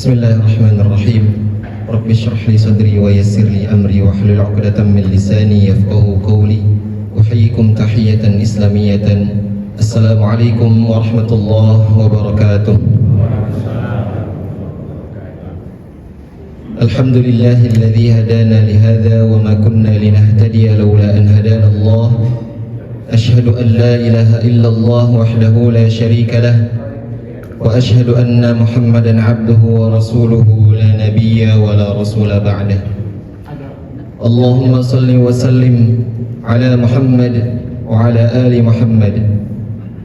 Bismillahirrahmanirrahim. Rabbi shrah li sadri wa yassir li amri wahlul 'uqdatam min lisani yafqahu qawli. Uhayyikum tahiyatan islamiyatan. Assalamualaikum warahmatullahi wabarakatuh. Alhamdulillahilladzi hadana li hadza wa ma kunna linahtadiya laula an hadana Allah. Ashhadu an la ilaha illallah wahdahu la syarika lah. Wa ashhadu anna Muhammadan abduhu wa rasuluhu la nabiyya wa la rasula ba'dah. Allahumma salli wa sallim ala Muhammad wa ala ali Muhammad.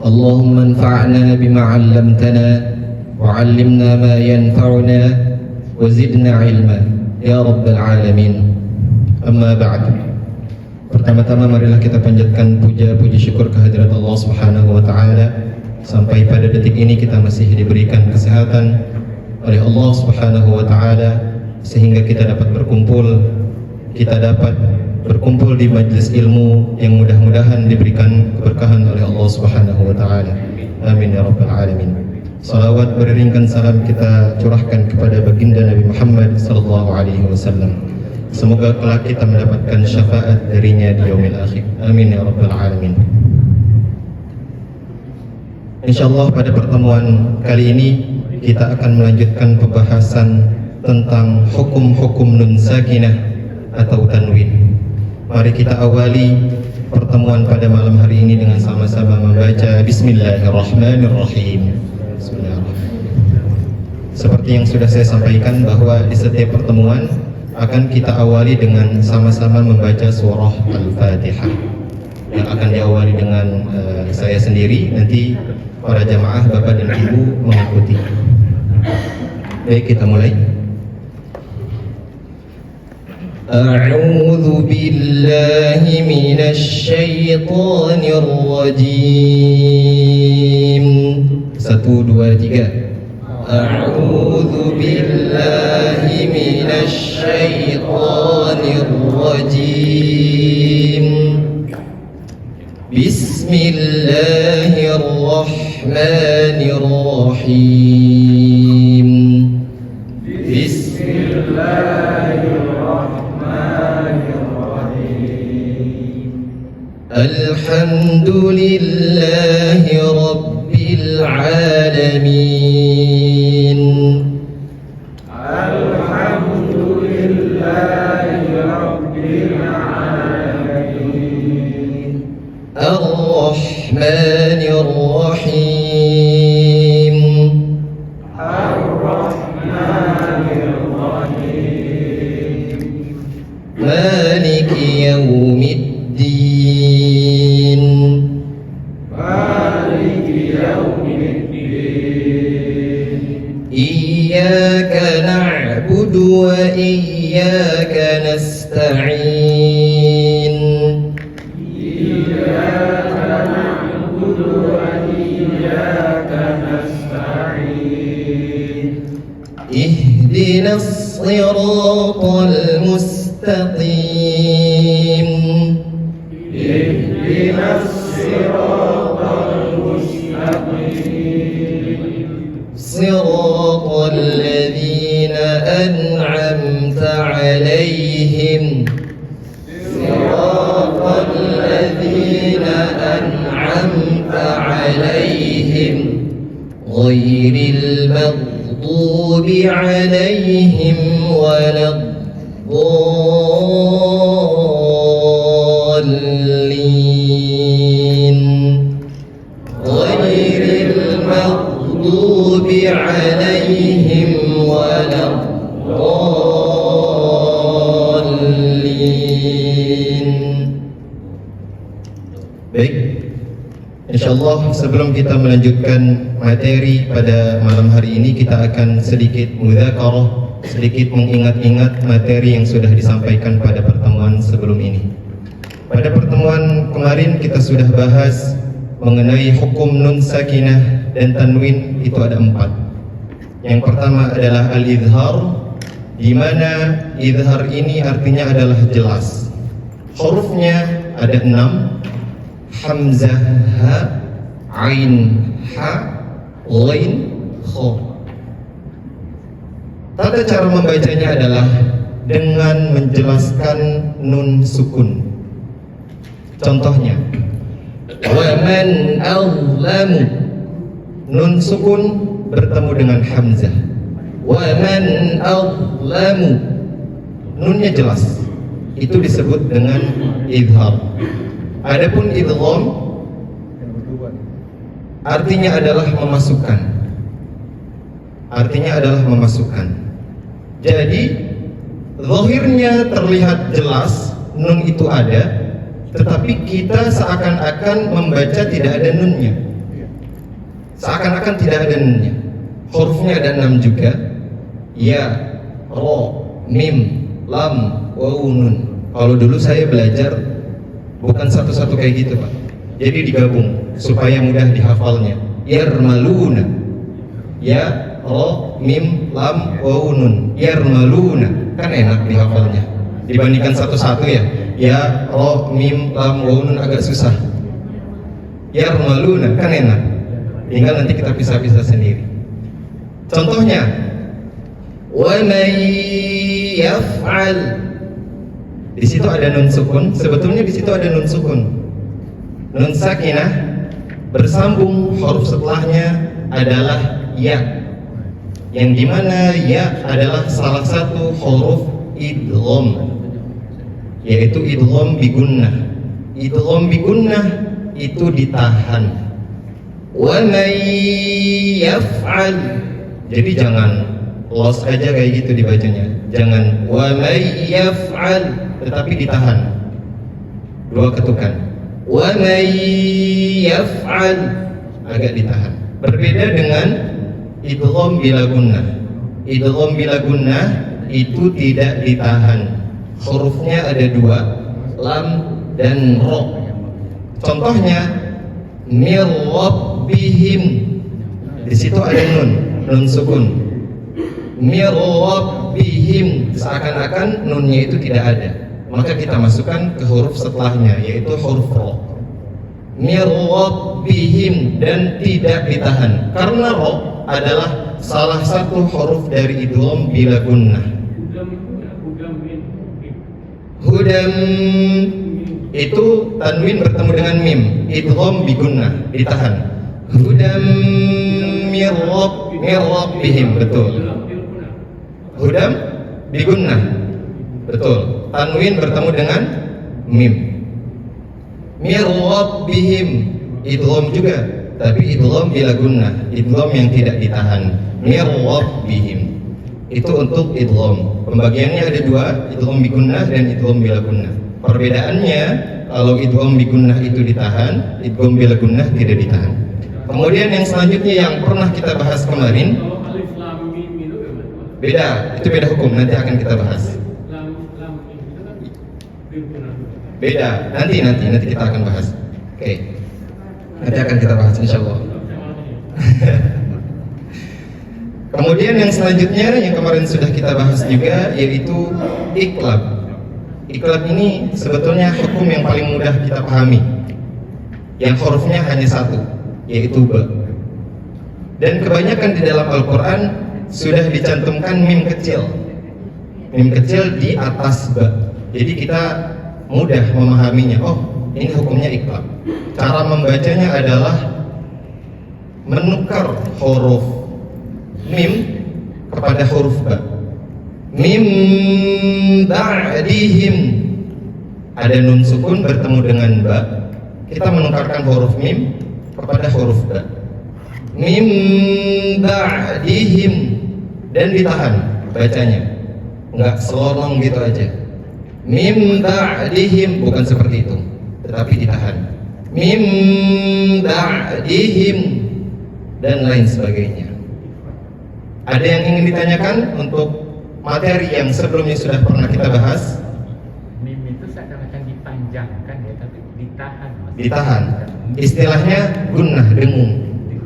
Allahumma anfa'na bima 'allamtana wa 'allimna ma yanfa'una wa zidna 'ilma ya rabbal alamin. Amma ba'd. Pertama-tama marilah kita panjatkan puja-puji syukur kehadirat Allah Subhanahu wa taala. Sampai pada detik ini kita masih diberikan kesehatan oleh Allah Subhanahu wa taala sehingga kita dapat berkumpul di majelis ilmu yang mudah-mudahan diberikan keberkahan oleh Allah Subhanahu wa taala. Amin ya rabbal alamin. Salawat beriringkan salam kita curahkan kepada baginda Nabi Muhammad sallallahu alaihi wasallam. Semoga kelak kita mendapatkan syafaat darinya di yaumil akhir. Amin ya rabbal alamin. Insyaallah pada pertemuan kali ini kita akan melanjutkan pembahasan tentang hukum-hukum nun sakinah atau tanwin. Mari kita awali pertemuan pada malam hari ini dengan sama-sama membaca Bismillahirrahmanirrahim. Bismillahirrahmanirrahim. Seperti yang sudah saya sampaikan bahwa di setiap pertemuan akan kita awali dengan sama-sama membaca surah Al-Fatihah yang akan diawali dengan saya sendiri, nanti para jamaah bapak dan ibu mengikuti. Baik, kita mulai. A'udzu billahi minasy syaithanir rajim. 1 2 3. A'udzu billahi minasy syaithanir rajim. Bismillahirrahmanirrahim. Bismillahirrahmanirrahim. Alhamdulillahi rabbil alamin. Alhamdulillahi rabbil alamin. Ar-Rahmanir Rahim. Ar-Rahmanir Rahim. Maliki yaumiddin. Maliki yaumiddin. Iyyaka na'budu wa iyyaka nasta'in. اهدنا الصراط المستقيم. اهدنا الصراط المستقيم. صراط الذين أنعمت عليهم. صراط الذين أنعمت عليهم غير المغضوب عليهم ولا الضالين. غير المغضوب عليهم ولا الضالين. Baik, insyaallah sebelum kita melanjutkan materi pada malam hari ini, kita akan sedikit mudzakarah, sedikit mengingat-ingat materi yang sudah disampaikan pada pertemuan sebelum ini. Pada pertemuan kemarin kita sudah bahas mengenai hukum nun sakinah dan tanwin, itu ada 4. Yang pertama adalah al-izhar, di mana izhar ini artinya adalah jelas. Hurufnya ada 6. Hamzah, ha, ain, ha, ghain, kha. Tata cara membacanya adalah dengan menjelaskan nun sukun. Contohnya, wa man azlamu, nun sukun bertemu dengan hamzah. Wa man azlamu, nunnya jelas. Itu disebut dengan idhar. Adapun idgham artinya adalah memasukkan. Artinya adalah memasukkan. Jadi zahirnya terlihat jelas nun itu ada, tetapi kita seakan-akan membaca tidak ada nunnya. Seakan-akan tidak ada nunnya. Hurufnya ada 6 juga. Ya, ro, mim, lam, waw, nun. Kalau dulu saya belajar bukan satu-satu kayak gitu, Pak. Jadi digabung supaya mudah dihafalnya. Yarmaluna. Ya, ro, mim, lam, waw, nun. Yarmaluna. Kan enak dihafalnya. Dibandingkan satu-satu ya. Ya, ro, mim, lam, waw, nun agak susah. Yarmaluna kan enak. Tinggal nanti kita pisah-pisah sendiri. Contohnya, wa may yaf'al. Di situ ada nun sukun. Sebetulnya di situ ada nun sukun. Nun sakinah bersambung, huruf setelahnya adalah ya. Yang dimana ya adalah salah satu huruf idgham, yaitu idgham bi gunnah. Idgham bi gunnah itu ditahan. Wa may yaf'al. Jadi jangan los aja kayak gitu dibacanya. Jangan wa may yaf'al, tetapi ditahan. 2 ketukan. Wa may yaf'al, agak ditahan. Berbeda dengan idgham bila gunnah. Idgham bila gunnah itu tidak ditahan. Hurufnya ada 2, lam dan ro. Contohnya mir rabbihim. Di situ ada nun sukun. Mir rabbihim, seakan-akan nunnya itu tidak ada. Maka kita masukkan ke huruf setelahnya, yaitu huruf ro. Mir rabbihim, dan tidak ditahan. Karena ro adalah salah satu huruf dari idgham bila gunnah. Hudam itu tanwin bertemu dengan mim, idgham bi gunnah, ditahan. Hudam mir rabbihim, betul. Hudam bi gunnah, betul. Tanwin bertemu dengan mim. Mir rabbihim, idgham juga, tapi idgham bila gunnah, idgham yang tidak ditahan. Mir rabbihim itu untuk idgham. Pembagiannya ada 2, idgham bi gunnah dan idgham bila gunnah. Perbedaannya, kalau idgham bi gunnah itu ditahan, idgham bila gunnah tidak ditahan. Kemudian yang selanjutnya yang pernah kita bahas kemarin, beda, itu beda hukum, nanti akan kita bahas. Beda, nanti kita akan bahas. Oke. Nanti akan kita bahas insyaallah. Kemudian yang selanjutnya yang kemarin sudah kita bahas juga, yaitu iqlab. Iqlab ini sebetulnya hukum yang paling mudah kita pahami, yang hurufnya hanya 1, yaitu ba. Dan kebanyakan di dalam Al-Quran sudah dicantumkan mim kecil. Mim kecil di atas ba. Jadi kita mudah memahaminya. Oh, ini hukumnya iqlab. Cara membacanya adalah menukar huruf mim kepada huruf ba. Mim ba'dihim, ada nun sukun bertemu dengan ba. Kita menukarkan huruf mim kepada huruf ba. Mim ba'dihim, dan ditahan bacanya, nggak selonong gitu aja. Mim ba'dihim, bukan seperti itu, tetapi ditahan. Mim ba'dihim, dan lain sebagainya. Ada yang ingin ditanyakan untuk materi yang sebelumnya sudah pernah kita bahas? Mim itu seakan-akan dipanjangkan ya, tapi ditahan. Ditahan. Istilahnya gunnah, dengung,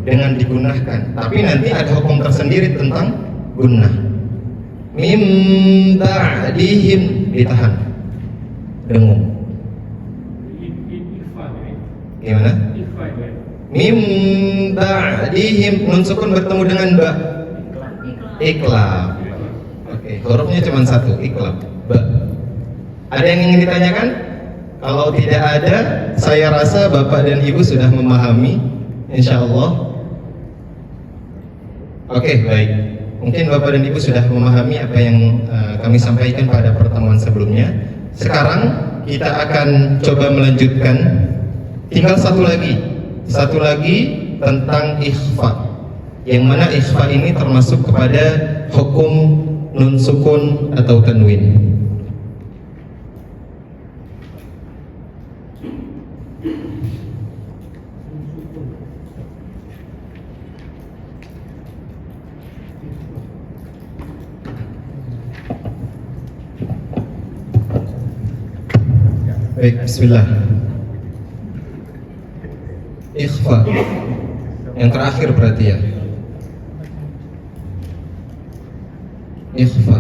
dengan digunakan. Tapi nanti ada hukum tersendiri tentang gunnah. Mim ba'dihim, ditahan, dengung. Gimana? Mim ba'dihim, nun sukun bertemu dengan ba. Iqlab. Oke, hurufnya cuma satu, iqlab, ba. Ada yang ingin ditanyakan? Kalau tidak ada, saya rasa Bapak dan Ibu sudah memahami, insya Allah. Oke, baik. Mungkin Bapak dan Ibu sudah memahami apa yang kami sampaikan pada pertemuan sebelumnya. Sekarang kita akan coba melanjutkan. Tinggal satu lagi tentang ikhfa. Yang mana ikhfa ini termasuk kepada hukum nun sukun atau tanwin. Baik, bismillah. Ikhfa. Yang terakhir berarti ya. Ikhfa.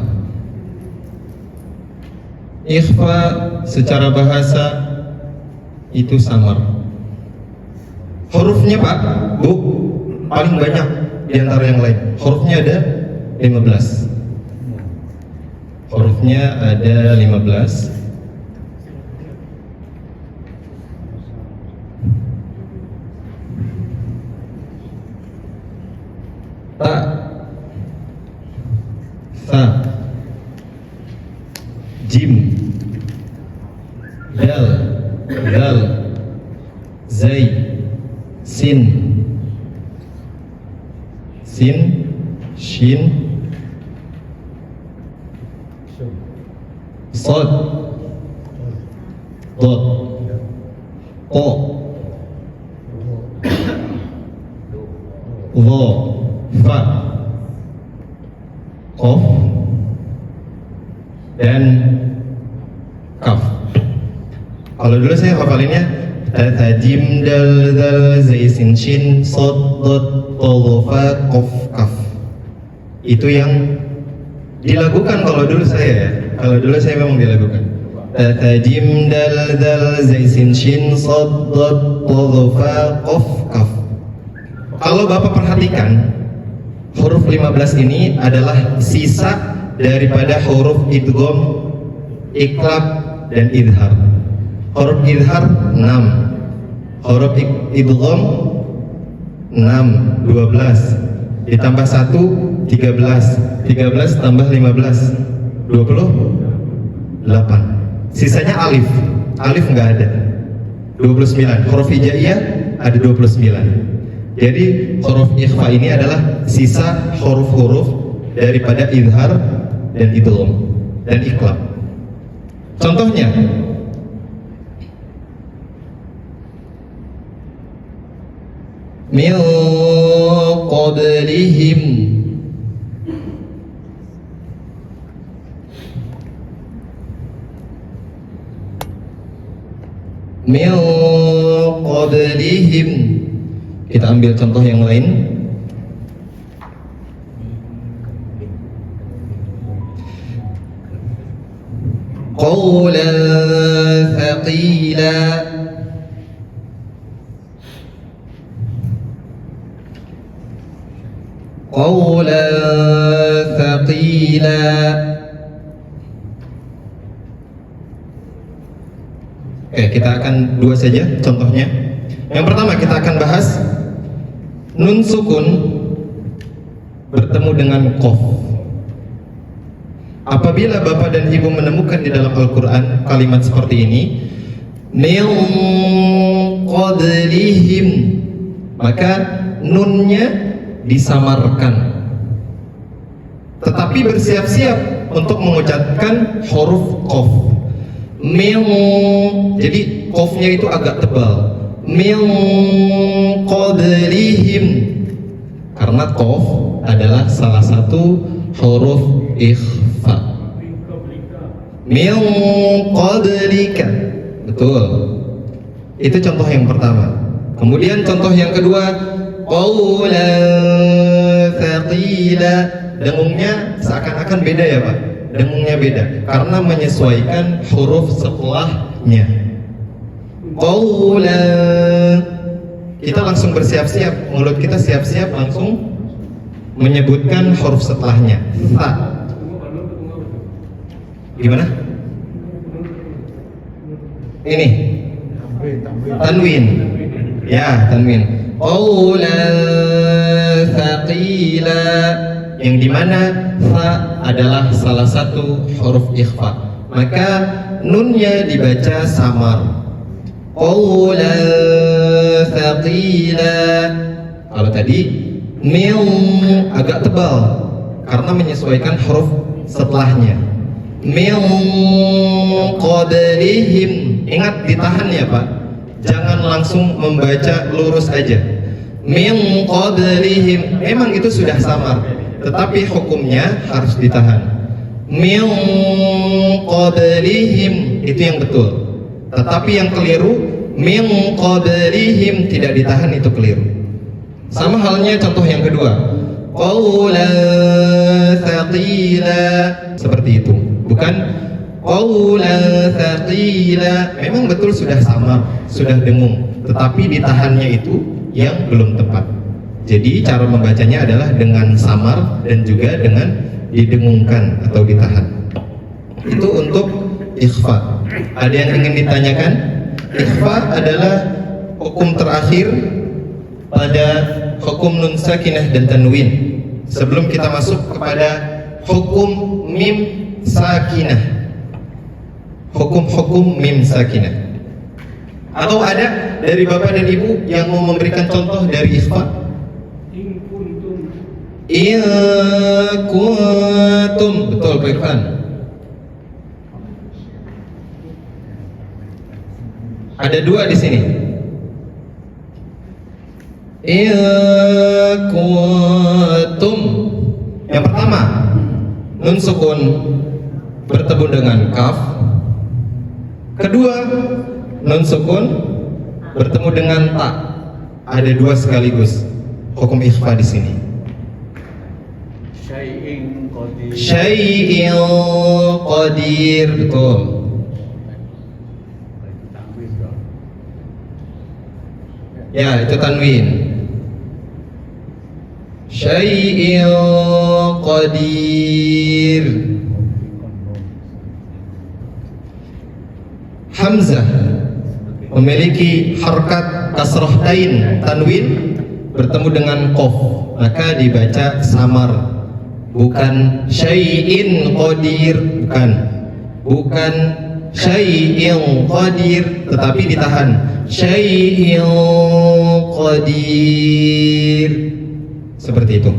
Ikhfa secara bahasa itu samar. Hurufnya Pak, Bu, paling banyak di antara yang lain. Hurufnya ada 15. Hurufnya ada 15. Ta, sa, jim, dal, dal, zai, sin, shin, sad, dot, ko, dho, fa, qaf, dan kaf. Kalau dulu saya hafalinnya ta, jim, dal, dal, zai, sin, shin, sad, dot, to, fa, qaf, kaf. Itu yang dilakukan kalau dulu saya ya. Kalau dulu saya memang dilakukan. Ta, jim, dal, dal, zai, sin, shin, sad, dot, to, fa, qaf, kaf. Kalau Bapak perhatikan, huruf 15 ini adalah sisa daripada huruf idgham, iqlab, dan idhar. Huruf idhar 6, huruf idgham 6, 12, ditambah 1, 13, 13 tambah 15, 28. Sisanya alif, alif nggak ada, 29. Huruf hijaiyah ada 29. Jadi huruf ikhfa ini adalah sisa huruf-huruf daripada idhar dan idgham dan iqlab. Contohnya, min qablihim, min qablihim. Kita ambil contoh yang lain. Qawlan thaqila, qawlan thaqila. Oke, kita akan dua saja contohnya. Yang pertama kita akan bahas nun sukun bertemu dengan qaf. Apabila Bapak dan Ibu menemukan di dalam Al-Quran kalimat seperti ini, min qablihim, maka nunnya disamarkan, tetapi bersiap-siap untuk mengucapkan huruf qaf. Min, jadi qafnya itu agak tebal. Min qablihim, karena qaf adalah salah satu huruf ikhfa. Min qablika, betul. Itu contoh yang pertama. Kemudian contoh yang kedua, qawlan thaqila. Dengungnya seakan-akan beda ya Pak. Dengungnya beda karena menyesuaikan huruf setelahnya. Qawlan, kita langsung bersiap-siap, mulut kita siap-siap langsung menyebutkan huruf setelahnya. Ta. Gimana? Ini tanwin. Ya, tanwin. Qawlan thaqila, yang dimana fa adalah salah satu huruf ikhfa, maka nunnya dibaca samar. Qawlan thaqila. Kalau tadi min agak tebal karena menyesuaikan huruf setelahnya. Min qablihim, ingat ditahan ya Pak, jangan langsung membaca lurus aja. Min qablihim, memang itu sudah samar, tetapi hukumnya harus ditahan. Min qablihim, itu yang betul. Tetapi yang keliru, min qablihim, tidak ditahan, itu keliru. Sama halnya contoh yang kedua, qawlan thaqila, seperti itu. Bukan qawlan thaqila, memang betul sudah sama, sudah dengung, tetapi ditahannya itu yang belum tepat. Jadi cara membacanya adalah dengan samar dan juga dengan didengungkan atau ditahan. Itu untuk ikhfa. Ada yang ingin ditanyakan? Ikhfa adalah hukum terakhir pada hukum nun sakinah dan tanwin. Sebelum kita masuk kepada hukum mim sakinah, hukum-hukum mim sakinah. Atau ada dari Bapak dan Ibu yang mau memberikan contoh dari ikhfa? In kuntum, betul Pak Irfan. Ada dua di sini. In kuntum. Yang pertama, nun sukun bertemu dengan kaf. Kedua, nun sukun bertemu dengan ta. Ada dua sekaligus. Hukum ikhfa di sini. Syai'in qadir, betul. Ya, itu tanwin. Syai'in qadir. Hamzah memiliki harkat kasrohtain, tanwin bertemu dengan qaf, maka dibaca samar. Bukan syai'in qadir, bukan syai'in qadir, tetapi ditahan. Syai'in qadir, seperti itu.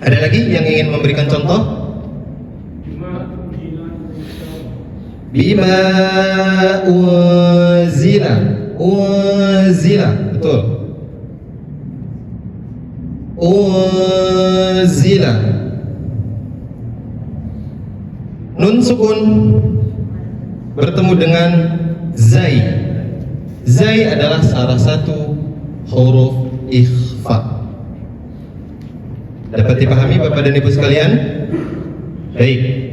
Ada lagi yang ingin memberikan contoh? Bima unzila, betul. Unzila, nun sukun bertemu dengan zai. Zai adalah salah satu huruf ikhfa. Dapat dipahami Bapak dan Ibu sekalian? Baik.